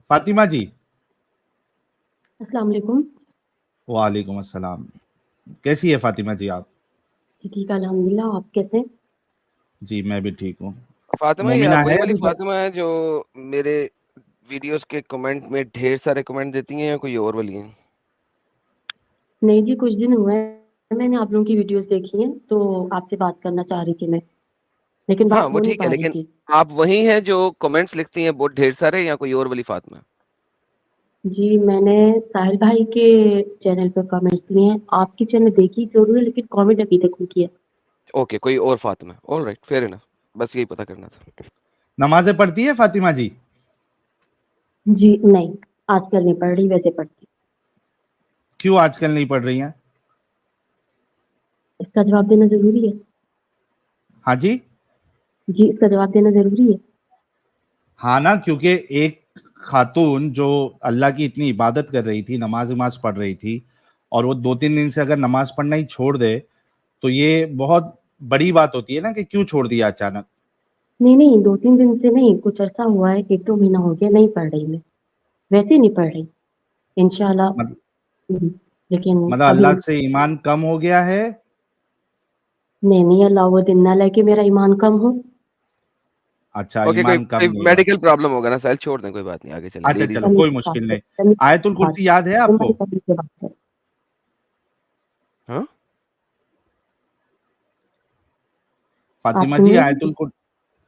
فاطمہ جی السلام علیکم. وعلیکم السلام. کیسی ہے فاطمہ جی آپ؟ ٹھیک ہے الحمدللہ. آپ کیسے؟ جی میں بھی ٹھیک ہوں. فاطمہ یہ مومنہ آپ وہی ہے والی ابھی فاطمہ ہے جو میرے ویڈیوز کے کمنٹ میں ڈھیر سارے کمنٹ دیتی ہیں یا کوئی اور والی ہیں؟ نہیں جی, کچھ دن ہوئے ہیں میں نے آپ لوگوں کی ویڈیوز دیکھی ہیں تو آپ سے بات کرنا چاہ رہی تھی میں, لیکن ہاں بات وہ ہو نہیں ٹھیک ہے, پا رہی لیکن تھی. آپ وہی ہیں جو کمنٹس لکھتی ہیں بہت ڈھیر سارے یا کوئی اور والی فاطمہ؟ جی میں نے ساحل بھائی کے چینل پہ کامنٹس دیے ہیں, آپ کی چینل دیکھی ضرور ہے لیکن کامنٹ ابھی تک نہیں کیا. اوکے, کوئی اور Fatima. All right, fair enough. بس یہی پتہ کرنا تھا. نمازیں پڑھتی ہے فاطمہ جی؟ جی نہیں, آج کل نہیں پڑھ رہی, ویسے پڑھتی. کیوں آج کل نہیں پڑھ رہی ہیں؟ اس کا جواب دینا ضروری ہے؟ ہاں جی جی اس کا جواب دینا ضروری ہے. ہاں نا, کیونکہ ایک خاتون جو اللہ کی اتنی عبادت کر رہی تھی, نماز پڑھ رہی تھی, اور وہ 2-3 دن سے اگر نماز پڑھنا ہی چھوڑ دے تو یہ بہت بڑی بات ہوتی ہے نا کہ کیوں چھوڑ دیا اچانک. نہیں 2-3 دن سے نہیں, کچھ عرصہ ہوا ہے, 1-2 مہینہ ہو گیا نہیں پڑھ رہی میں, ویسے نہیں پڑھ رہی انشاءاللہ. لیکن مطلب ابھی اللہ سے ایمان کم ہو گیا ہے؟ نہیں اللہ وہ دن نہ لے کے میرا ایمان کم ہو. اچھا اوکے, ایمان کوئی کم نہیں ہوا. میڈیکل پرابلم ہوگا نا سائل, چھوڑ دیں, کوئی بات نہیں, آگے چلیں. اچھا لیڈیز چلو کوئی مشکل نہیں. آیت الکرسی یاد ہے آپ کو؟ ہاں فاطمہ جی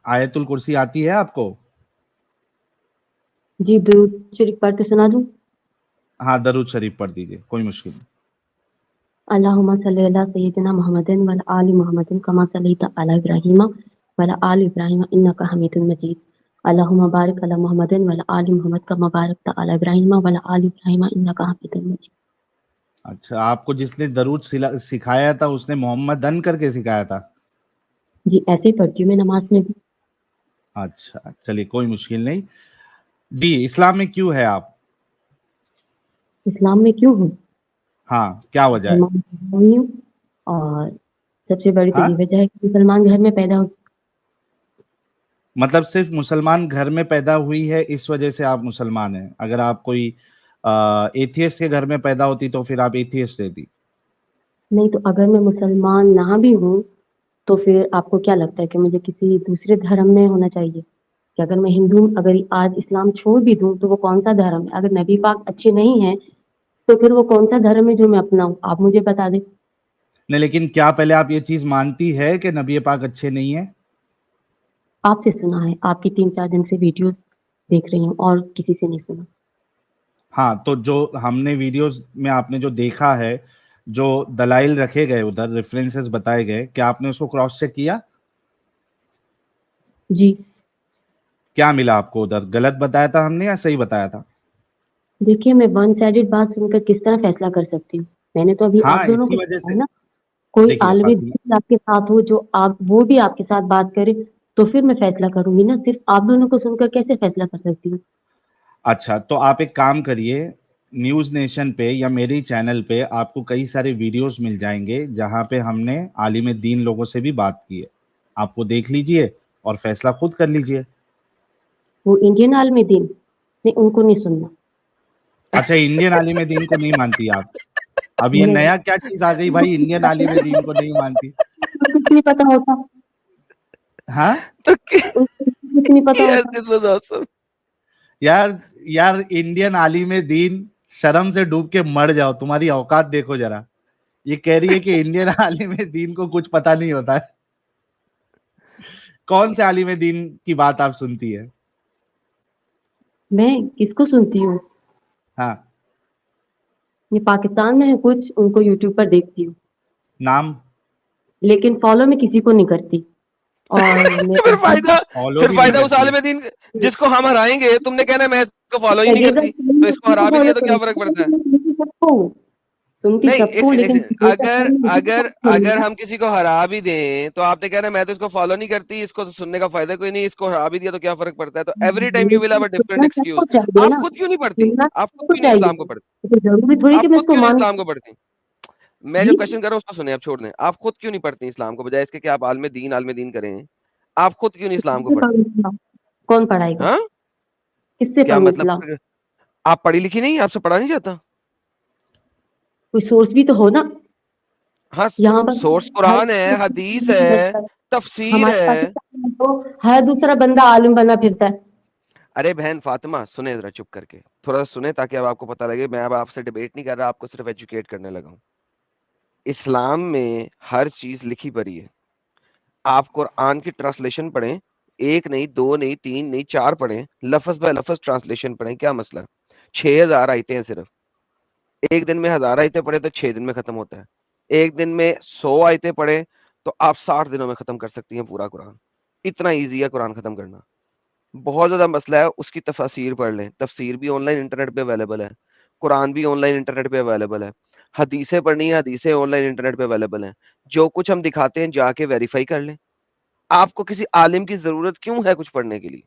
آیت الکرسی آتی ہے آپ کو؟ جی درود شریف پڑھ کے سنا دوں؟ ہاں درود شریف پڑھ دیجئے, کوئی مشکل نہیں. اللہم صلی علی سیدنا محمد وعلی آل محمد کما صلیت علی ابراہیم وعلی آل ابراہیم انک حمید مجید. اللہم بارک علی محمد وعلی آل محمد کما بارکت علی ابراہیم وعلی آل ابراہیم انک حمید مجید. اچھا, آپ کو جس نے درود سکھایا تھا اس نے محمد ان کر کے سکھایا تھا؟ جی ایسے ہی پڑھتی ہوں میں نماز میں بھی. اچھا چلیے کوئی مشکل نہیں. جی اسلام میں کیوں ہے آپ؟ اسلام میں کیوں ہوں؟ ہاں کیا وجہ ہے؟ ہوئی ہوں, اور سب سے بڑی تو ہاں یہ وجہ ہے کہ مسلمان گھر میں پیدا ہو. مطلب صرف مسلمان گھر میں پیدا ہوئی ہے اس وجہ سے آپ مسلمان ہیں؟ اگر آپ کوئی ایتھیسٹ کے گھر میں پیدا ہوتی تو پھر آپ ایتھیسٹ رہتی. نہیں تو اگر میں مسلمان نہ بھی ہوں تو پھر آپ کو کیا لگتا ہے کہ مجھے کسی دوسرے دھرم میں ہونا چاہیے؟ کہ اگر میں ہندو, اگر آج اسلام چھوڑ بھی دوں تو وہ کون سا دھرم ہے؟ اگر نبی پاک اچھے نہیں ہیں تو پھر وہ کون سا دھرم ہے جو میں اپناؤں؟ آپ مجھے بتا دیں. نہیں لیکن کیا پہلے آپ یہ چیز مانتی ہے کہ نبی پاک اچھے نہیں ہیں؟ آپ سے سنا ہے, آپ کی 3-4 دن سے ویڈیوز دیکھ رہی ہوں اور کسی سے نہیں سنا. ہاں تو جو ہم نے ویڈیوز میں آپ نے جو دیکھا ہے, جو دلائل رکھے گئے ادھر, ریفرنسز بتائے گئے, کیا آپ نے اس کو کراس چیک کیا؟ جی کیا ملا آپ کو ادھر؟ غلط بتایا تھا ہم نے یا صحیح بتایا تھا؟ دیکھیے میں ون سائیڈڈ بات سن کر کس طرح فیصلہ کر سکتی ہوں؟ میں نے تو ابھی ہاں آپ دونوں اسی کو وجہ دیکھا سے ہے نا. کوئی دیکھیے عالم فاطمہ, دین آپ کے ساتھ ہو جو آپ وہ بھی آپ کے ساتھ بات کرے تو پھر میں فیصلہ کروں گی نا. صرف آپ دونوں کو سن کر کیسے فیصلہ کر سکتی ہوں؟ اچھا تو آپ ایک کام کریے, نیوز نیشن پہ یا میری چینل پہ آپ کو کئی سارے ویڈیوز مل جائیں گے جہاں پہ ہم نے عالم دین لوگوں سے بھی بات کی ہے. آپ کو دیکھ لیجئے اور فیصلہ خود کر لیجئے. وہ انڈین عالم دین نہیں, ان کو نہیں سننا. اچھا انڈین عالم دین کو نہیں مانتی آپ؟ اب یہ نہیں نیا کیا چیز آ گئی بھائی, انڈین عالم دین کو نہیں مانتی؟ کچھ نہیں پتا ہوتا. ہاں تو کچھ نہیں پتا یار ہوتا. دس واز آسم. یار انڈین عالم دین, شرم سے ڈوب کے مر جاؤ, تمہاری اوقات دیکھو ذرا. یہ کہہ رہی ہے کہ انڈین عالم دین کو کچھ پتا نہیں ہوتا ہے. کون سے عالم دین کی بات آپ سنتی ہے؟ میں کس کو سنتی ہوں؟ ہاں یہ پاکستان میں ہے کچھ, ان کو یوٹیوب پر دیکھتی ہوں, نام؟ لیکن فالو میں کسی کو نہیں کرتی. اور پھر فائدہ فالو پھر بھی نہیں فائدہ اس کرتی ہے؟ عالم دین جس کو ہم ہرائیں گے. تم نے کہنا ہے میں اس کو فالو ہی نہیں کرتی, تو اس کو ہرا بھی دیا تو کیا فرق پڑتا ہے؟ سنتی نہیں سب کو لیکن اگر ہم کسی کو ہرا بھی دیں تو آپ نے کہنا میں تو اس کو فالو نہیں کرتی, اس کو سننے کا فائدہ کوئی نہیں, اس کو ہرا بھی دیا تو کیا فرق پڑتا ہے؟ تو every time you will have a different sub excuse. کو چاہیے آپ نا, خود کیوں نہیں پڑھتی؟ سننا آپ سب خود کو کیوں نہیں اسلام کو پڑھتی؟ چاہیے. ضروری تھوڑی کہ آپ میں اس خود کو کیوں نہیں مانوں. اسلام کو پڑھتی؟ میں جو جی کوشچن کر رہا ہوں اس کو سنیں, آپ چھوڑ دیں. آپ خود کیوں نہیں پڑھتی اسلام کو, بجائے اس کے کہ آپ عالم دین کریں؟ آپ خود کیوں نہیں اسلام کو پڑھتی؟ کون پڑھائے گا؟ ہاں کس سے کیا پڑھوں مطلب, اسلام؟ آپ پڑھی لکھی نہیں, آپ سے پڑھا نہیں جاتا؟ کوئی سورس بھی تو ہو نا. ہاں یہاں پر سورس ہر قرآن ہے, حدیث ہے, تفسیر ہمارے ہے. پاکستان میں تو ہر دوسرا بندہ عالم بنا پھرتا ہے. ارے بہن فاطمہ سنیں ذرا چپ کر کے, تھوڑا سنیں تاکہ اب آپ کو پتہ لگے. میں اب آپ سے ڈیبیٹ نہیں کر رہا, آپ کو صرف ایجوکیٹ کرنے لگا ہوں. اسلام میں ہر چیز لکھی پڑھی ہے. آپ قرآن کی ٹرانسلیشن پڑھیں, ایک نہیں, دو نہیں, تین نہیں, 4 پڑھیں, لفظ بہ لفظ ٹرانسلیشن پڑھیں, کیا مسئلہ؟ 6000 آیتیں ہیں صرف. ایک دن میں 1000 آیتیں پڑھے تو 6 دن میں ختم ہوتا ہے. ایک دن میں 100 آیتیں پڑھے تو آپ 60 دنوں میں ختم کر سکتی ہیں پورا قرآن. اتنا ایزی ہے قرآن ختم کرنا. بہت زیادہ مسئلہ ہے, اس کی تفاسیر پڑھ لیں. تفسیر بھی آن لائن انٹرنیٹ پہ اویلیبل ہے, قرآن بھی آن لائن انٹرنیٹ پہ اویلیبل ہے, حدیثیں پڑھنی ہے, حدیثیں آن لائن انٹرنیٹ پہ اویلیبل ہیں. جو کچھ ہم دکھاتے ہیں جا کے ویریفائی کر لیں. آپ کو کسی عالم کی ضرورت کیوں ہے کچھ پڑھنے کے لیے؟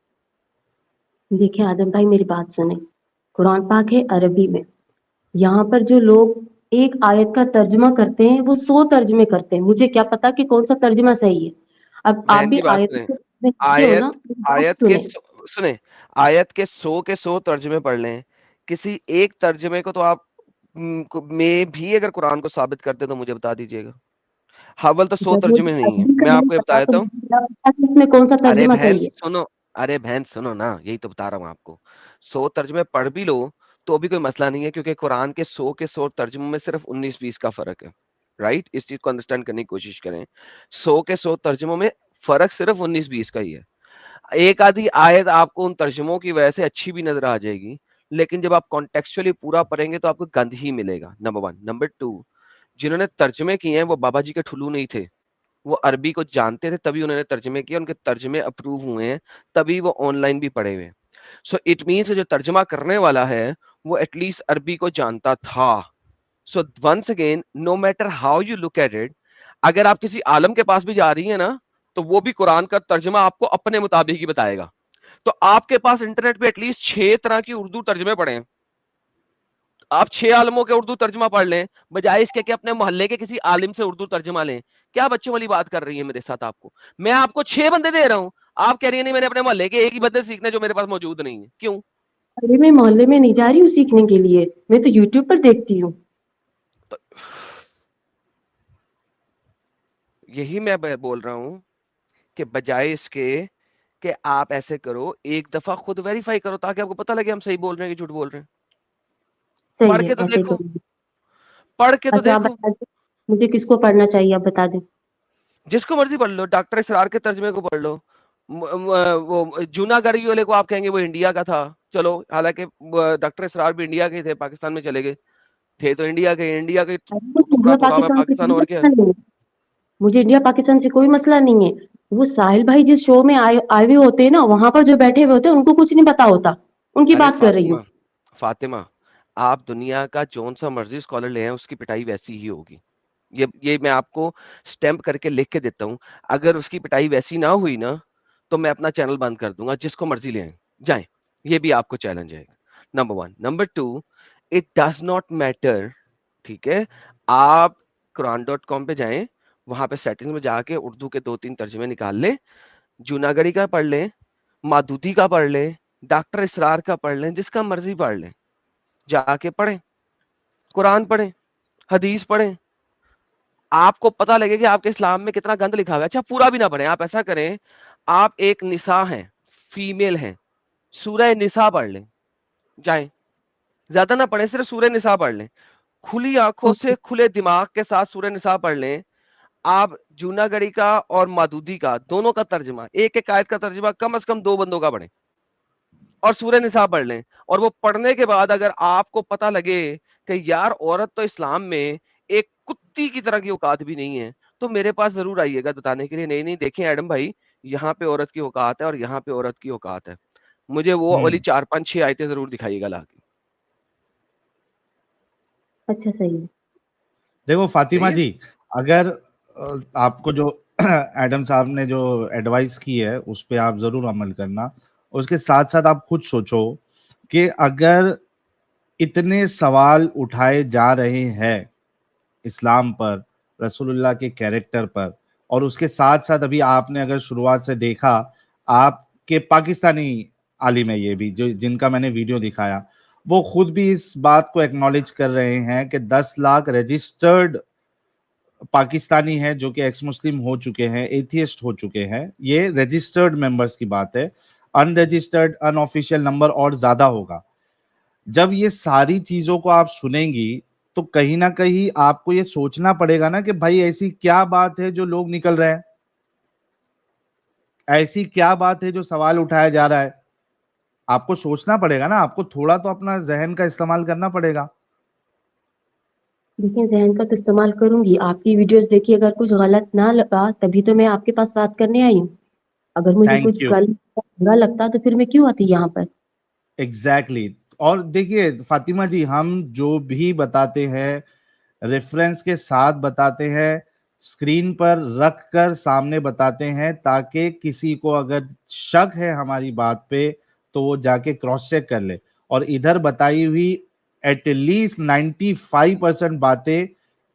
دیکھیں آدم بھائی میری بات سنیں, قرآن پاک ہے عربی میں. یہاں پر جو لوگ ایک آیت کا ترجمہ کرتے ہیں وہ 100 ترجمے کرتے ہیں. مجھے کیا پتا کہ کون سا ترجمہ صحیح ہے. اب آپ بہن بھی جی بات آیت سنیں, ہو نا, آیت بات آیت کے سنیں. سنیں, آیت کے 100 ترجمے پڑھ لیں. کسی ایک ترجمے کو تو آپ میں بھی اگر قرآن کو ثابت کرتے تو مجھے بتا دیجیے گا. حول تو 100 جب ترجمے مجھے نہیں ہے, عربی کا میں آپ نہیں کو یہ بتا پتا تو دیتا ہوں. مجھے کیا پتا کہ اس میں کون سا ارے ترجمہ بہن صحیح ہے. سنو, ارے بہن سنو نا, یہی تو بتا رہا ہوں آپ کو. 100 ترجمے پڑھ بھی لو تو بھی کوئی مسئلہ نہیں ہے, کیونکہ قرآن کے 100 ترجموں میں صرف 19-20 کا فرق ہے. رائٹ, اس چیز کو انڈرسٹینڈ کرنے کی کوشش کریں. 100 ترجموں میں فرق صرف 19-20 کا ہی ہے. ایک آدھی آیت آپ کو ان ترجموں کی وجہ سے اچھی بھی نظر آ جائے گی, لیکن جب آپ کانٹیکچولی پورا پڑھیں گے تو آپ کو گند ہی ملے گا. نمبر 1. نمبر 2, جنہوں نے ترجمے کیے ہیں وہ بابا جی کے ٹھلو نہیں تھے. وہ عربی کو جانتے تھے تبھی انہوں نے ترجمے کیے, ان کے ترجمے اپروو ہوئے ہیں تبھی وہ آن لائن بھی پڑھے ہوئے. سو اٹ مینس جو ترجمہ کرنے والا ہے وہ ایٹ لیسٹ عربی کو جانتا تھا. So once again, no matter how you look at it, اگر آپ کسی عالم کے پاس بھی جا رہی ہیں نا تو وہ بھی قرآن کا ترجمہ آپ کو اپنے مطابق ہی بتائے گا. تو آپ کے پاس انٹرنیٹ پہ ایٹ لیسٹ 6 طرح کی اردو ترجمے پڑے ہیں. آپ 6 عالموں کے اردو ترجمہ پڑھ لیں بجائے اس کے کہ اپنے محلے کے کسی عالم سے اردو ترجمہ لیں. کیا بچوں والی بات کر رہی ہے میرے ساتھ؟ آپ کو میں آپ کو 6 بندے دے رہا ہوں, آپ کہہ رہی ہیں نہیں میں نے اپنے محلے کے ایک ہی بندے سیکھنے جو میرے پاس موجود نہیں ہے. کیوں؟ ارے میں محلے میں نہیں جا رہی ہوں سیکھنے کے لیے, میں تو یوٹیوب پر دیکھتی ہوں. تو یہی میں بول رہا ہوں کہ بجائے اس کے کہ آپ ایسے کرو, ایک دفعہ خود ویریفائی کرو تاکہ آپ کو پتہ لگے ہم صحیح بول رہے ہیں کہ جھوٹ بول رہے ہیں. پڑھ صحیح ہے, کے تو ایسے ہی دیکھو, کروں گی. پڑھ کے تو اچھا آپ دیکھو. بتا دیں مجھے کس کو پڑھنا چاہیے, آپ بتا دیں. جس کو مرضی پڑھ لو, ڈاکٹر اسرار کے ترجمے کو پڑھ لو. وہ جونا گڑھی والے کو آپ کہیں گے وہ انڈیا کا تھا, چلو حالانکہ ڈاکٹر اسرار بھی انڈیا کے تھے, پاکستان میں چلے گئے تھے تو انڈیا کے ٹکڑا انڈیا توڑا میں پاکستان سے پاکستان, کوئی اور کیا. مسئلہ نہیں ہے. مجھے انڈیا پاکستان سے کوئی مسئلہ نہیں ہے. وہ ساحل بھائی جس شو میں آئے ہوئے ہوتے ہیں نا, وہاں پر جو بیٹھے ہوئے ہوتے ہیں ان کو کچھ نہیں پتا ہوتا, ان کی ارے بات کر رہی ہوں. فاطمہ آپ دنیا کا جون سا مرضی اسکالر لے ہیں, اس کی پٹائی ویسی ہی ہوگی. یہ میں آپ کو سٹیمپ کر کے لکھ کے دیتا ہوں. اگر اس کی پٹائی ویسی نہ ہوئی نا تو میں اپنا چینل بند کر دوں گا. جس کو مرضی لے آئیں جائیں, یہ بھی آپ کو چیلنج ہے. Number 1. Number 2, it does not matter. ٹھیک ہے, آپ quran.com پہ جائیں, وہاں پہ سیٹنگ میں جا کے اردو کے 2-3 ترجمے نکال لیں. جوناگڑھی کا پڑھ لیں, مادودی کا پڑھ لیں, ڈاکٹر اسرار کا پڑھ لیں, جس کا مرضی پڑھ لیں. جا کے پڑھیں, قرآن پڑھیں, حدیث پڑھیں, آپ کو پتہ لگے کہ آپ کے اسلام میں کتنا گند لکھا ہوا ہے. اچھا پورا بھی نہ پڑھیں, آپ ایسا کریں, آپ ایک نساء ہیں, فیمیل ہیں, سورہ نساء پڑھ لیں. جائیں, زیادہ نہ پڑھیں, صرف سورہ نساء پڑھ لیں. کھلی آنکھوں سے کھلے دماغ کے ساتھ سورہ نساء پڑھ لیں. آپ جوناگڑھی کا اور مادودی کا دونوں کا ترجمہ, ایک ایک آیت کا ترجمہ کم از کم 2 بندوں کا پڑھیں اور سورہ نساء پڑھ لیں. اور وہ پڑھنے کے بعد اگر آپ کو پتہ لگے کہ یار عورت تو اسلام میں ایک کتی کی طرح کی اوقات بھی نہیں ہے, تو میرے پاس ضرور آئیے گا بتانے کے لیے, نہیں دیکھیں ایڈم بھائی, یہاں پہ عورت کی اوقات ہے اور یہاں پہ عورت کی اوقات ہے. مجھے وہ والی 4-5-6 آیتیں ضرور دکھائیے گا لا کے. اچھا صحیح ہے. دیکھو فاطمہ صحیح ہے. جی, اگر آپ کو جو ایڈم صاحب نے جو ایڈوائس کی ہے اس پہ آپ ضرور عمل کرنا. اس کے ساتھ ساتھ آپ خود سوچو کہ اگر اتنے سوال اٹھائے جا رہے ہیں اسلام پر, رسول اللہ کے کیریکٹر پر, اور اس کے ساتھ ساتھ ابھی آپ نے اگر شروعات سے دیکھا, آپ کے پاکستانی عالم ہے یہ بھی, جو جن کا میں نے ویڈیو دکھایا, وہ خود بھی اس بات کو ایکنالج کر رہے ہیں کہ 10 لاکھ رجسٹرڈ پاکستانی ہیں جو کہ ایکس مسلم ہو چکے ہیں, ایتھیسٹ ہو چکے ہیں. یہ رجسٹرڈ ممبرز کی بات ہے, ان رجسٹرڈ ان آفیشیل نمبر اور زیادہ ہوگا. جب یہ ساری چیزوں کو آپ سنیں گی تو کہیں نہ کہیں آپ کو یہ سوچنا پڑے گا نا کہ بھائی ایسی کیا بات ہے جو لوگ نکل رہے ہیں, ایسی کیا بات ہے جو سوال اٹھایا جا رہا ہے. آپ کو سوچنا پڑے گا نا, آپ کو تھوڑا تو اپنا ذہن کا استعمال کرنا پڑے گا. دیکھیں ذہن کا تو استعمال کروں گی, آپ کی ویڈیوز دیکھی, اگر کچھ غلط نہ لگا تبھی تو میں آپ کے پاس بات کرنے آئی ہوں. اگر مجھے تھینک کچھ یو. غلط برا لگتا تو پھر میں کیوں آتی یہاں پر. ایگزیکٹلی. اور دیکھیے فاطمہ جی, ہم جو بھی بتاتے ہیں ریفرنس کے ساتھ بتاتے ہیں, اسکرین پر رکھ کر سامنے بتاتے ہیں, تاکہ کسی کو اگر شک ہے ہماری بات پہ تو وہ جا کے کراس چیک کر لے. اور ادھر بتائی ہوئی ایٹ لیسٹ 95% باتیں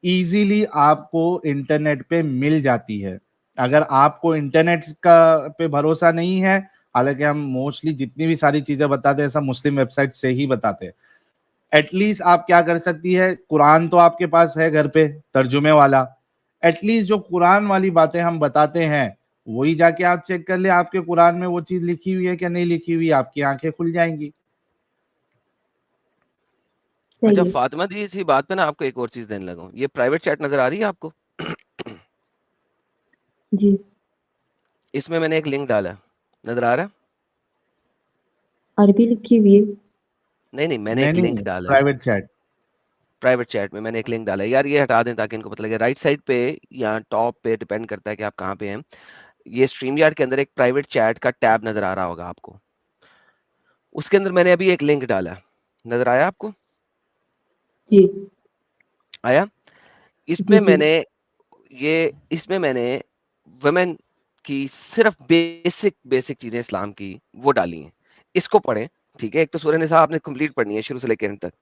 ایزیلی آپ کو انٹرنیٹ پہ مل جاتی ہے. اگر آپ کو انٹرنیٹ کا پہ بھروسہ نہیں ہے, حالانکہ ہم موسٹلی جتنی بھی ساری چیزیں بتاتے ہیں سب مسلم ویب سائٹ سے ہی بتاتے ہیں, ایٹ لیسٹ آپ کیا کر سکتی ہے, قرآن تو آپ کے پاس ہے گھر پہ ترجمے والا, ایٹ لیسٹ جو قرآن والی باتیں ہم بتاتے ہیں وہی جا کے آپ چیک کر لیں آپ کے قرآن میں وہ چیز لکھی ہوئی ہے کہ نہیں لکھی ہوئی, آپ کی آنکھیں کھل جائیں گی. اچھا صحیح ہے. فاطمہ جی, اسی بات پہ نا آپ کو ایک اور چیز دینے لگا ہوں. یہ پرائیویٹ چیٹ نظر آ رہی ہے آپ کو؟ جی اس میں نے ایک لنک ڈالا, نظر آ رہا ہے؟ عربی لکھی ہوئی ہے. نہیں, میں نے ایک لنک ڈالا ہے پرائیویٹ چیٹ. پرائیویٹ چیٹ میں نے ایک لنک ڈالا ہے. یار یہ ہٹا دیں تاکہ ان کو پتہ لگے. رائٹ سائڈ پہ یا ٹاپ پہ ڈیپینڈ کرتا ہے کہ آپ کہاں پہ ہیں. یہ اسٹریم یارڈ کے اندر ایک پرائیویٹ چیٹ کا ٹیب نظر آ رہا ہوگا آپ کو. اس کے اندر میں نے ابھی ایک لنک ڈالا, نظر آیا آپ کو؟ جی آیا؟ اس جی جی میں نے ویمن کی صرف بیسک چیزیں اسلام کی وہ ڈالی ہیں. اس کو پڑھیں, ٹھیک ہے. ایک تو سورہ نساء آپ نے کمپلیٹ پڑھنی ہے شروع سے لے کے اینڈ تک.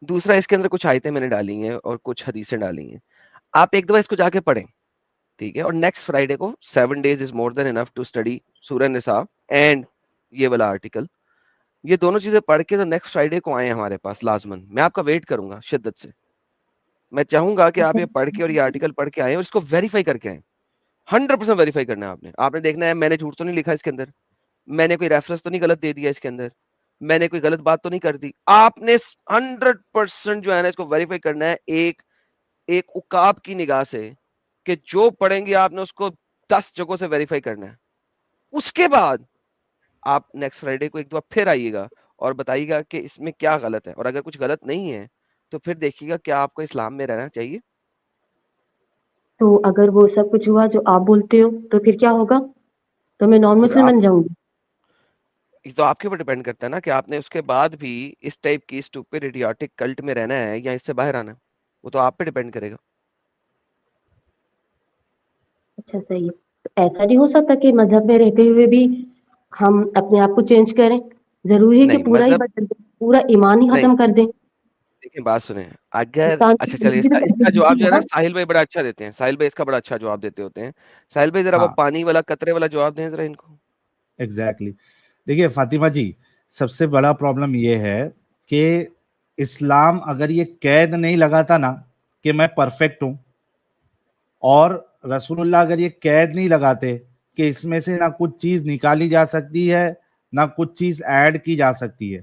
دوسرا اس کے اندر کچھ آیتیں میں نے ڈالی ہیں اور کچھ حدیثیں ڈالی ہیں. آپ ایک دفعہ اس کو جا کے پڑھیں, ٹھیک ہے. اور نیکسٹ فرائیڈے کو 7 days is more than enough to study سورہ نساء اینڈ یہ والا آرٹیکل. یہ دونوں چیزیں پڑھ کے تو نیکسٹ فرائیڈے کو آئے ہمارے پاس لازمن. میں آپ کا ویٹ کروں گا شدت سے. میں چاہوں گا کہ آپ یہ پڑھ کے اور یہ آرٹیکل پڑھ کے آئیں اور اس کو ویریفائی کر کے آئیں. 100% ویریفائی کرنا ہے آپ نے دیکھنا ہے میں نے جھوٹ تو نہیں لکھا اس کے اندر, میں نے کوئی ریفرنس تو نہیں غلط دے دیا اس کے اندر, میں نے کوئی غلط بات تو نہیں کر دی. آپ نے 100% جو ہے نا اس کو ویریفائی کرنا ہے ایک عقاب کی نگاہ سے, کہ جو پڑھیں گے آپ نے اس کو 10 جگہوں سے ویریفائی کرنا ہے. اس کے بعد آپ نیکسٹ فرائیڈے کو ایک دفعہ پھر آئیے گا اور بتائیے گا کہ اس میں کیا غلط ہے, اور اگر کچھ غلط نہیں ہے تو پھر دیکھیے گا کیا آپ کو اسلام میں رہنا چاہیے. تو اگر وہ سب کچھ ہوا جو آپ بولتے ہو تو پھر کیا ہوگا, تو میں نان پھر مسلم آپ بن جاؤں گی. تو آپ کے اوپر ڈیپینڈ کرتا ہے نا کہ آپ نے اس کے بعد بھی اس ٹائپ کی اسٹوپڈ ایڈیاٹک کلٹ میں رہنا ہے یا اس سے باہر آنا ہے. وہ تو آپ پہ ڈیپینڈ کرے گا. اچھا صحیح ہے. تو ایسا نہیں ہو سکتا کہ مذہب میں رہتے ہوئے بھی ہم اپنے آپ کو چینج کریں؟ ضروری ہے کہ نہیں پورا ہی مذہب بدل دیں, پورا ایمان ہی نہیں, ختم کر دیں؟ دیکھیں بات سنیں. اگر انسان کی اچھا چلیے زندگی تو اس کا تبدیل جواب ہوتی جو ہے نا نا. ساحل بھائی بڑا اچھا دیتے ہیں. ساحل بھائی اس کا بڑا اچھا جواب دیتے ہوتے ہیں. ساحل بھائی ذرا وہ ہاں پانی والا قطرے والا جواب دیں ذرا ان کو. ایگزیکٹلی. دیکھیے فاطمہ جی, سب سے بڑا پرابلم یہ ہے کہ اسلام اگر یہ قید نہیں لگاتا نا کہ میں پرفیکٹ ہوں, اور رسول اللہ اگر یہ قید نہیں لگاتے کہ اس میں سے نہ کچھ چیز نکالی جا سکتی ہے نہ کچھ چیز ایڈ کی جا سکتی ہے,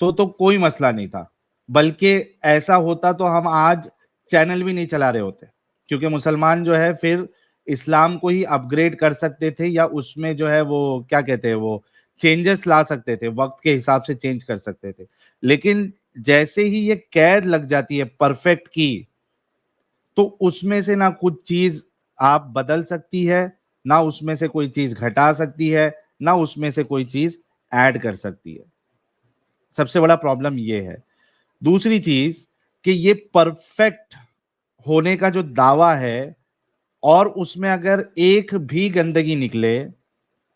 تو کوئی مسئلہ نہیں تھا. بلکہ ایسا ہوتا تو ہم آج چینل بھی نہیں چلا رہے ہوتے, کیونکہ مسلمان جو ہے پھر اسلام کو ہی اپ گریڈ کر سکتے تھے, یا اس میں جو ہے وہ کیا کہتے ہیں وہ چینجز لا سکتے تھے, وقت کے حساب سے چینج کر سکتے تھے. لیکن جیسے ہی یہ قید لگ جاتی ہے پرفیکٹ کی, تو اس میں سے نہ کچھ چیز آپ بدل سکتی ہے, نہ اس میں سے کوئی چیز گھٹا سکتی ہے, نہ اس میں سے کوئی چیز ایڈ کر سکتی ہے. سب سے بڑا پرابلم یہ ہے. دوسری چیز کہ یہ پرفیکٹ ہونے کا جو دعویٰ ہے, اور اس میں اگر ایک بھی گندگی نکلے,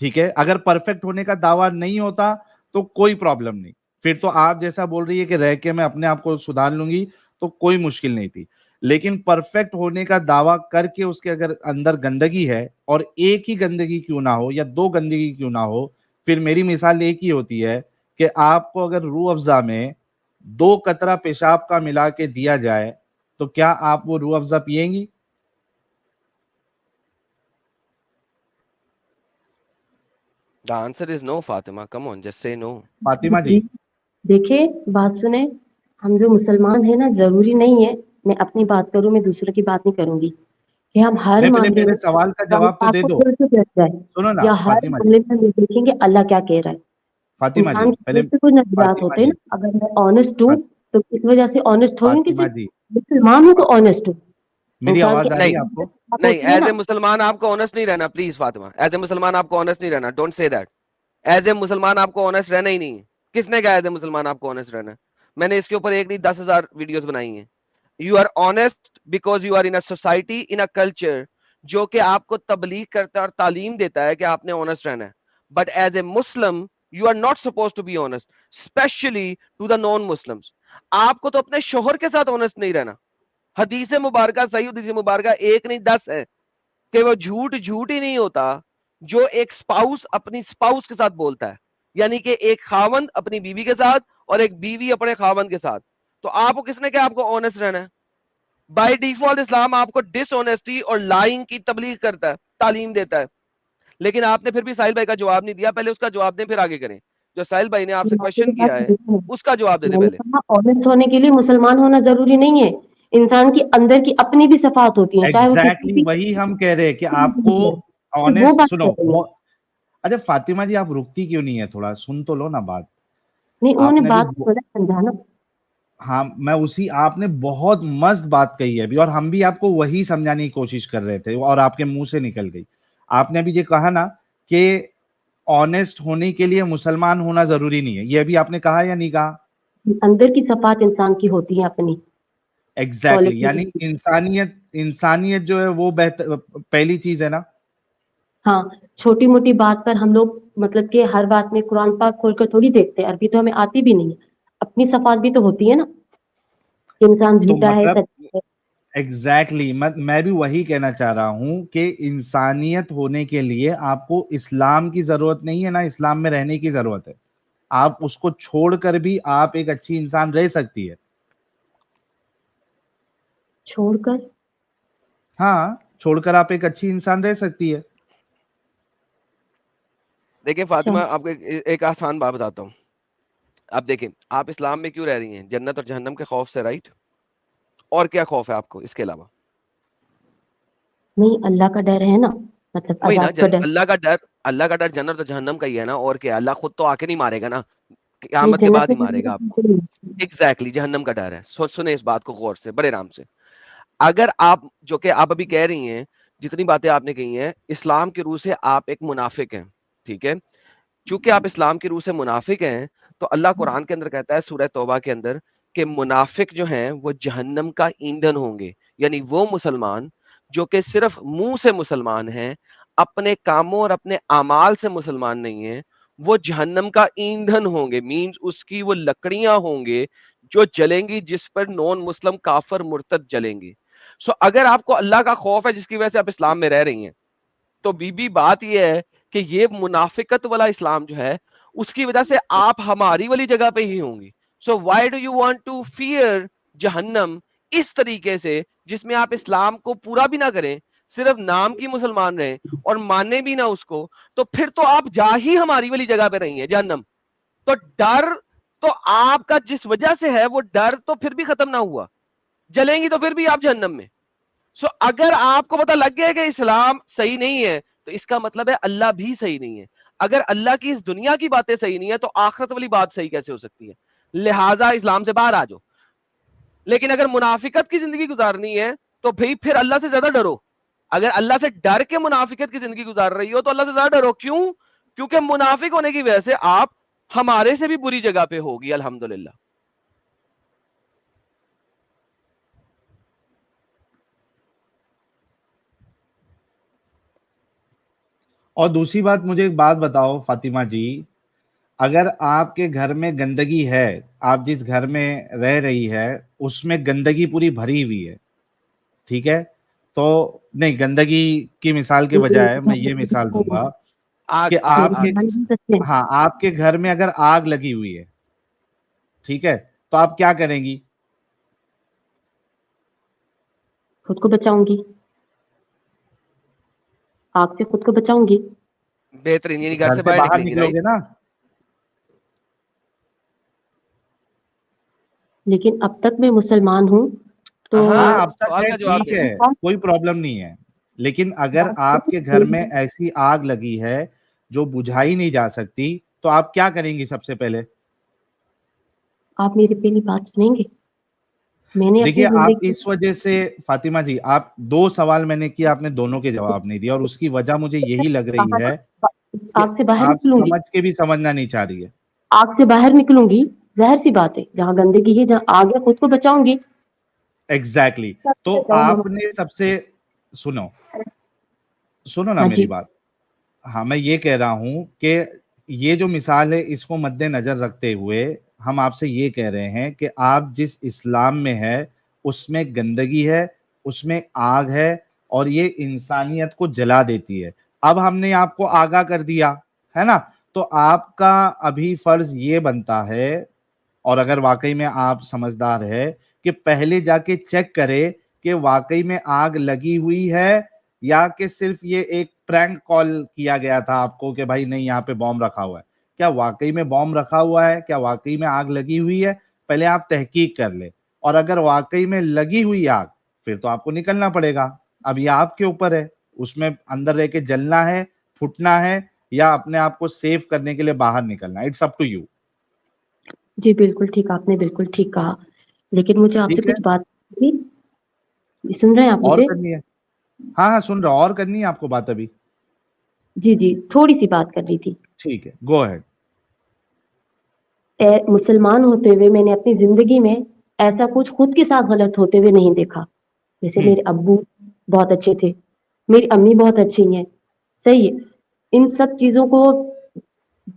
ٹھیک ہے, اگر پرفیکٹ ہونے کا دعویٰ نہیں ہوتا تو کوئی پرابلم نہیں, پھر تو آپ جیسا بول رہی ہے کہ رہ کے میں اپنے آپ کو سدھار لوں گی تو کوئی مشکل نہیں تھی. لیکن پرفیکٹ ہونے کا دعویٰ کر کے اس کے اگر اندر گندگی ہے, اور ایک ہی گندگی کیوں نہ ہو یا 2 گندگی کیوں نہ ہو, پھر میری مثال ایک ہی ہوتی ہے کہ آپ کو اگر روح افزا میں 2 قطرہ پیشاب کا ملا کے دیا جائے تو کیا آپ وہ روح افزا پیئیں گی؟ The answer is no, Fatima. Come on, just say no. Fatima جی دیکھیں بات سنیں, ہم جو مسلمان ہیں نا, ضروری نہیں ہے میں اپنی بات کروں, میں دوسروں کی بات نہیں کروں گی, کہ ہم ہر نہیں، پہلے معاملے میرے میں سوال کا قرآن جواب تو پاک دے کو دو. کھول کے بیٹھ جائے, سنو نا یا ہر فاطمہ جی، معاملے میں ہم دیکھیں گے اللہ کیا کہہ رہا ہے. فاطمہ جی انسان کی پہلے طرف سے کچھ نظریات فاطمہ ہوتے ہیں جی نا, اگر میں آنےسٹ ہوں تو اس وجہ سے آنےسٹ ہوں کہ فاطمہ صرف جی مسلمان ہوں تو آنےسٹ ہوں. میری انسان آواز کے آ رہی نہیں ہے آپ کو؟ بات نہیں ہوتی ہے ایز نا, اے مسلمان آپ کو آنےسٹ نہیں رہنا, پلیز فاطمہ, ایز اے مسلمان آپ کو آنےسٹ نہیں رہنا, don't say that. As a مسلمان آپ کو آنےسٹ رہنا ہی نہیں ہے. کس نے کہا ایز اے مسلمان آپ کو آنےسٹ رہنا ہے؟ میں نے اس کے اوپر ایک نہیں 10,000 ویڈیوز بنائی ہیں. You are honest because you are in a society, in a culture جو کہ آپ کو تبلیغ کرتا ہے اور تعلیم دیتا ہے کہ آپ نے آنےسٹ رہنا ہے. But as a Muslim you are not suppose to be honest, especially to the non Muslims. آپ کو تو اپنے شوہر کے ساتھ آنےسٹ نہیں رہنا. حدیث مبارکہ, صحیح حدیث مبارکہ ایک نہیں 10 ہے کہ وہ جھوٹ ہی نہیں ہوتا جو ایک سپاؤس اپنی سپاؤس کے ساتھ بولتا ہے, یعنی کہ ایک خاوند اپنی بیوی کے ساتھ اور ایک بیوی اپنے خاوند کے ساتھ. تو آپ کو کس نے کہا آپ کو آنےسٹ رہنا ہے؟ بائی ڈیفالٹ اسلام آپ کو ڈس آنےسٹی اور لائنگ کی تبلیغ کرتا ہے, تعلیم دیتا ہے. لیکن آپ نے پھر بھی ساحل بھائی کا جواب نہیں دیا, پہلے اس کا جواب دیں پھر آگے کریں. جو ساحل بھائی نے آپ سے کوشچن کیا ہے اس کا جواب دے دیں میں نے پہلے. کہا آنےسٹ ہونے کے لیے مسلمان ہونا ضروری نہیں ہے, انسان کی اندر کی اپنی بھی صفات ہوتی ہیں, چاہے وہ کسی ایگزیکٹلی بھی وہی ہم کہہ رہے ہیں کہ آپ کو وہ آنےسٹ بات سنو. کر رہی ہیں. اچھا فاطمہ جی آپ رکتی کیوں نہیں ہے؟ تھوڑا سن تو لو نا بات. نہیں, انہوں آپ نے نے بات ابھی سمجھانا. ہاں میں اسی, آپ نے بہت مست بات کہی ہے ابھی, اور ہم بھی آپ کو وہی سمجھانے کی کوشش کر رہے تھے اور آپ کے منہ سے نکل گئی. آپ نے ابھی یہ کہا نا کہ آنےسٹ ہونے کے لیے مسلمان ہونا ضروری نہیں ہے, یہ ابھی آپ نے کہا یا نہیں کہا؟ اندر کی صفات انسان کی ہوتی ہیں اپنی ایگزیکٹلی یعنی انسانیت جو ہے وہ بہتر پہلی چیز ہے نا. ہاں, چھوٹی موٹی بات پر ہم لوگ مطلب کہ ہر بات میں قرآن پاک کھول کر تھوڑی دیکھتے ہیں, عربی تو ہمیں آتی بھی نہیں ہے, اپنی صفات بھی تو ہوتی ہے نا, کہ انسان تو جھوٹا ہے, مطلب سچا ہے. ایگزیکٹلی میں بھی وہی کہنا چاہ رہا ہوں کہ انسانیت ہونے کے لیے آپ کو اسلام کی ضرورت نہیں ہے نا, اسلام میں رہنے کی ضرورت ہے. آپ اس کو چھوڑ کر بھی آپ ایک اچھی انسان رہ سکتی ہے. چھوڑ کر ہاں چھوڑ کر آپ ایک اچھی انسان رہ سکتی ہے. دیکھیں فاطمہ, آپ کو ایک آسان بات بتاتا ہوں. آپ دیکھیں, آپ اسلام میں کیوں رہ رہی ہیں؟ جنت اور جہنم کے خوف سے, رائٹ؟ اور کیا خوف ہے آپ کو اس کے علاوہ؟ نہیں, اللہ کا ڈر ہے نا, مطلب وہی نا, عذاب کا ڈر. اللہ کا ڈر جنت اور جہنم کا ہی ہے نا, اور کیا؟ اللہ خود تو آ کے نہیں مارے گا نا, نہیں, قیامت کے جنت بعد میں ہی مارے گا آپ کو. نہیں. ایگزیکٹلی جہنم کا ڈر ہے. سنیں اس بات کو غور سے, بڑے آرام سے. اگر آپ, جو کہ آپ ابھی کہہ رہی ہیں, جتنی باتیں آپ نے کہی ہیں, اسلام کی روح سے آپ ایک منافق ہیں, ٹھیک ہے؟ چونکہ آپ اسلام کی روح سے منافق ہیں تو اللہ قرآن کے اندر کہتا ہے سورہ توبہ کے اندر کہ منافق جو ہیں وہ جہنم کا ایندھن ہوں گے. یعنی وہ مسلمان جو کہ صرف منہ سے مسلمان ہیں, اپنے کاموں اور اپنے اعمال سے مسلمان نہیں ہیں, وہ جہنم کا ایندھن ہوں گے. مینز اس کی وہ لکڑیاں ہوں گے جو جلیں گی, جس پر نون مسلم کافر مرتد جلیں گے. سو اگر آپ کو اللہ کا خوف ہے جس کی وجہ سے آپ اسلام میں رہ رہی ہیں, تو بات یہ ہے کہ یہ منافقت والا اسلام جو ہے اس کی وجہ سے آپ ہماری والی جگہ پہ ہی ہوں گی. So why do you want to fear جہنم اس طریقے سے, جس میں آپ اسلام کو پورا بھی نہ کریں, صرف نام کی مسلمان رہیں اور مانے بھی نہ اس کو, تو پھر تو آپ جا ہی ہماری والی جگہ پہ رہی ہیں, جہنم. تو ڈر تو آپ کا جس وجہ سے ہے, وہ ڈر تو پھر بھی ختم نہ ہوا, جلیں گی تو پھر بھی آپ جہنم میں. سو اگر آپ کو پتہ لگ گیا کہ اسلام صحیح نہیں ہے تو اس کا مطلب ہے اللہ بھی صحیح نہیں ہے. اگر اللہ کی اس دنیا کی باتیں صحیح نہیں ہے تو آخرت والی بات صحیح کیسے ہو سکتی ہے؟ لہٰذا اسلام سے باہر آ جاؤ. لیکن اگر منافقت کی زندگی گزارنی ہے تو پھر اللہ سے زیادہ ڈرو. اگر اللہ سے ڈر کے منافقت کی زندگی گزار رہی ہو تو اللہ سے زیادہ ڈرو. کیوں؟ کیونکہ منافق ہونے کی وجہ سے آپ ہمارے سے بھی بری جگہ پہ ہوگی, الحمدللہ. اور دوسری بات, مجھے ایک بات بتاؤ فاطمہ جی, اگر آپ کے گھر میں گندگی ہے, آپ جس گھر میں رہ رہی ہے اس میں گندگی پوری بھری ہوئی ہے, ٹھیک ہے, تو نہیں, گندگی کی مثال کے بجائے میں یہ مثال دوں گا کہ آپ کے, ہاں آپ کے گھر میں اگر آگ لگی ہوئی ہے, ٹھیک ہے, تو آپ کیا کریں گی؟ خود کو بچاؤں گی, آگ سے خود کو بچاؤں گی. بہترین, یعنی گھر گھر سے سے باہر باہر نکلیں گی, نکلو رائٹ؟ گے نا. لیکن اب تک میں مسلمان ہوں تو ہاں ہاں, اب تک سوال ہے, کا جواب ٹھیک دیں. ہے, کوئی پرابلم نہیں ہے. لیکن اگر آپ کے گھر میں ایسی آگ لگی ہے جو بجھائی نہیں جا سکتی, تو آپ کیا کریں گی سب سے پہلے؟ آپ میری پہلی بات سنیں گے؟ میں نے اپنی دیکھیے, آپ زندگی اس وجہ سے فاطمہ جی, آپ 2 سوال میں نے کیا, آپ نے دونوں کے جواب نہیں دیا, اور اس کی وجہ مجھے یہی لگ رہی ہے کہ آگ سے باہر آپ نکلوں گی, سمجھ کے بھی سمجھنا نہیں چاہ رہی ہے. آگ سے باہر نکلوں گی, ظاہر سی بات ہے, جہاں گندگی ہے, جہاں آگ ہے, خود کو بچاؤں گی. ایگزیکٹلی. تو آپ نے سب سے سنو نا ہاں میری جی, بات. ہاں, میں یہ کہہ رہا ہوں کہ یہ جو مثال ہے اس کو مد نظر رکھتے ہوئے ہم آپ سے یہ کہہ رہے ہیں کہ آپ جس اسلام میں ہے اس میں گندگی ہے, اس میں آگ ہے, اور یہ انسانیت کو جلا دیتی ہے. اب ہم نے آپ کو آگاہ کر دیا ہے نا, تو آپ کا ابھی فرض یہ بنتا ہے, اور اگر واقعی میں آپ سمجھدار ہے, کہ پہلے جا کے چیک کرے کہ واقعی میں آگ لگی ہوئی ہے, یا کہ صرف یہ ایک پرینک کال کیا گیا تھا آپ کو کہ بھائی نہیں یہاں پہ بوم رکھا ہوا ہے. کیا واقعی میں بوم رکھا ہوا ہے؟ کیا واقعی میں آگ لگی ہوئی ہے؟ پہلے آپ تحقیق کر لیں, اور اگر واقعی میں لگی ہوئی آگ, پھر تو آپ کو نکلنا پڑے گا. اب یہ آپ کے اوپر ہے, اس میں اندر رہ کے جلنا ہے, پھٹنا ہے, یا اپنے آپ کو سیو کرنے کے لیے باہر نکلنا ہے. It's up to you. جی بالکل ٹھیک, آپ نے بالکل ٹھیک کہا. لیکن مجھے آپ سے ٹھیک ہے, کچھ بات تھی, سن رہے ہیں آپ اور مجھے؟ کرنی ہے؟ ہاں ہاں سن رہا ہوں, اور کرنی ہے آپ کو بات ابھی؟ جی جی, تھوڑی سی بات کر رہی تھی. ٹھیک ہے, گو اہیڈ. مسلمان ہوتے ہوئے میں نے اپنی زندگی میں ایسا کچھ خود کے ساتھ غلط ہوتے ہوئے نہیں دیکھا. جیسے میرے ابو بہت اچھے تھے, میری امی بہت اچھی ہیں, صحیح ہے. ان سب چیزوں کو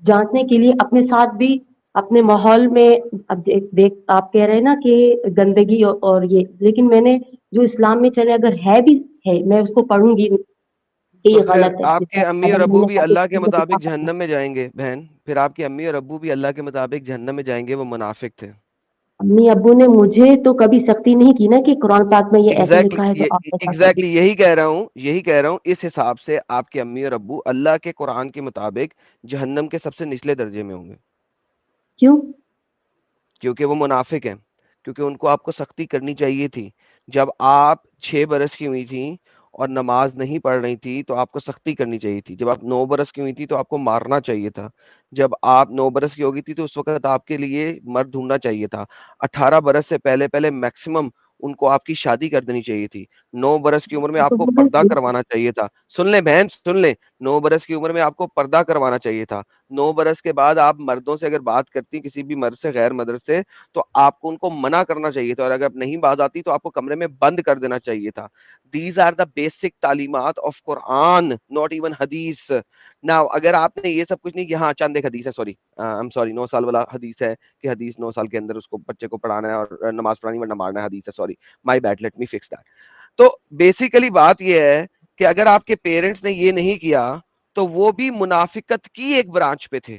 جانچنے کے لیے اپنے ساتھ بھی اپنے ماحول میں, اب دیکھ آپ کہہ رہے ہیں نا کہ گندگی اور یہ, لیکن میں نے جو اسلام میں چلے اگر ہے بھی ہے, میں اس کو پڑھوں گی کہ تو یہ پھر غلط ہے. آپ کے امی اور اگر میں ابو نے بھی اللہ کے مطابق جہنم میں جائیں گے بہن, پھر آپ کے امی اور ابو بھی اللہ کے مطابق جہنم میں جائیں گے, وہ منافق تھے. امی ابو نے مجھے تو کبھی سختی نہیں کی نا کہ قرآن پاک میں یہ ایسے لکھا ہے تو آپ ایسا کریں. ایگزیکٹلی یہی کہہ رہا ہوں. اس حساب سے آپ کے امی اور ابو اللہ کے قرآن کے مطابق جہنم کے سب سے نچلے درجے میں ہوں گے. کیوں؟ کیونکہ وہ منافق ہیں, کیونکہ ان کو آپ کو سختی کرنی چاہیے تھی. جب آپ 6 برس کی ہوئی تھیں اور نماز نہیں پڑھ رہی تھی تو آپ کو سختی کرنی چاہیے تھی. جب آپ 9 برس کی ہوئی تھی تو آپ کو مارنا چاہیے تھا. جب آپ 9 برس کی ہو گئی تھی تو اس وقت آپ کے لیے مرد ڈھونڈنا چاہیے تھا. 18 برس سے پہلے میکسیمم ان کو آپ کی شادی کر دینی چاہیے تھی. 9 برس کی عمر میں آپ کو پردہ کروانا چاہیے تھا. سن لیں بہن, سن لیں, 9 برس کی عمر میں آپ کو پردہ کروانا چاہیے تھا. 9 برس کے بعد آپ مردوں سے اگر بات کرتی, کسی بھی مرد سے, غیر مرد سے, تو آپ کو ان کو منع کرنا چاہیے تھا, اور اگر نہیں بات آتی تو آپ کو کمرے میں بند کر دینا چاہیے تھا. These are the basic تعلیمات of Quran, not even حدیث. Now اگر آپ نے یہ سب کچھ نہیں کیا, ہاں چند ایک حدیث ہے, سوری 9 سال والا حدیث ہے کہ حدیث 9 سال کے اندر اس کو بچے کو پڑھانا ہے اور نماز پڑھانی ورنہ مارنا ہے, حدیث ہے, sorry my bad, let me fix that. تو بیسیکلی بات یہ ہے کہ اگر آپ کے پیرنٹس نے یہ نہیں کیا تو وہ بھی منافقت کی ایک برانچ پہ تھے.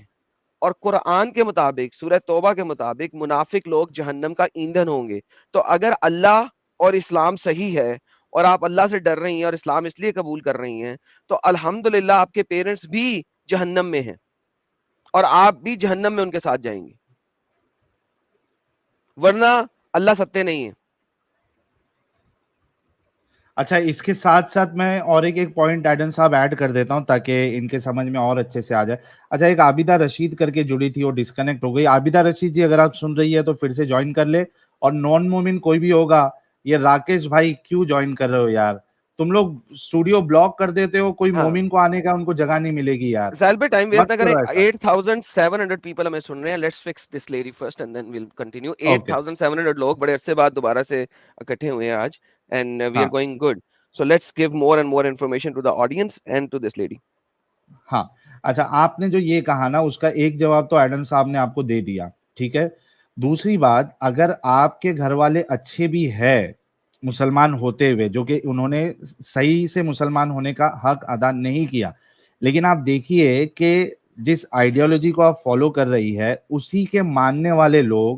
اور قرآن کے مطابق, سورہ توبہ کے مطابق, منافق لوگ جہنم کا ایندھن ہوں گے. تو اگر اللہ اور اسلام صحیح ہے اور آپ اللہ سے ڈر رہی ہیں اور اسلام اس لیے قبول کر رہی ہیں, تو الحمدللہ آپ کے پیرنٹس بھی جہنم میں ہیں اور آپ بھی جہنم میں ان کے ساتھ جائیں گے, ورنہ اللہ ستے نہیں ہے. اچھا, اس کے ساتھ ساتھ میں اور ایک پوائنٹ ایڈم صاحب ایڈ کر دیتا ہوں تاکہ ان کے سمجھ میں اور اچھے سے آ جائے. اچھا, ایک عابدہ رشید کر کے جڑی تھی, وہ ڈسکنیکٹ ہو گئی. عابدہ رشید جی اگر آپ سن رہی ہے تو پھر سے جوائن کر لے. اور نان مومن کوئی بھی ہوگا, یہ راکیش بھائی کیوں جوائن کر رہے ہو یار, تم لوگ اسٹوڈیو بلاک کر دیتے ہو, کوئی ہاں مومن کو آنے کا ان کو جگہ نہیں ملے گی یار, سہیل پہ ٹائم ویسٹ مت نہ کریں. کرو ایسا. 8700 پیپل ہمیں سن رہے ہیں. Let's fix this lady first and then we'll continue. Okay, 8700 لوگ بڑے عرصے بعد دوبارہ سے اکٹھے ہوئے ہیں آج, اینڈ وی ہاں are going good. So let's give more and more information to the audience and to this lady. ہاں. اچھا, آپ نے جو یہ کہا نا اس کا ایک جواب تو ایڈم صاحب نے آپ کو دے دیا, ٹھیک ہے. دوسری بات, اگر آپ کے گھر والے اچھے بھی ہے مسلمان ہوتے ہوئے, جو کہ انہوں نے صحیح سے مسلمان ہونے کا حق ادا نہیں کیا, لیکن آپ دیکھیے کہ جس آئیڈیالوجی کو آپ فالو کر رہی ہے اسی کے ماننے والے لوگ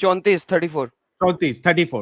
34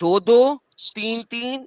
2 3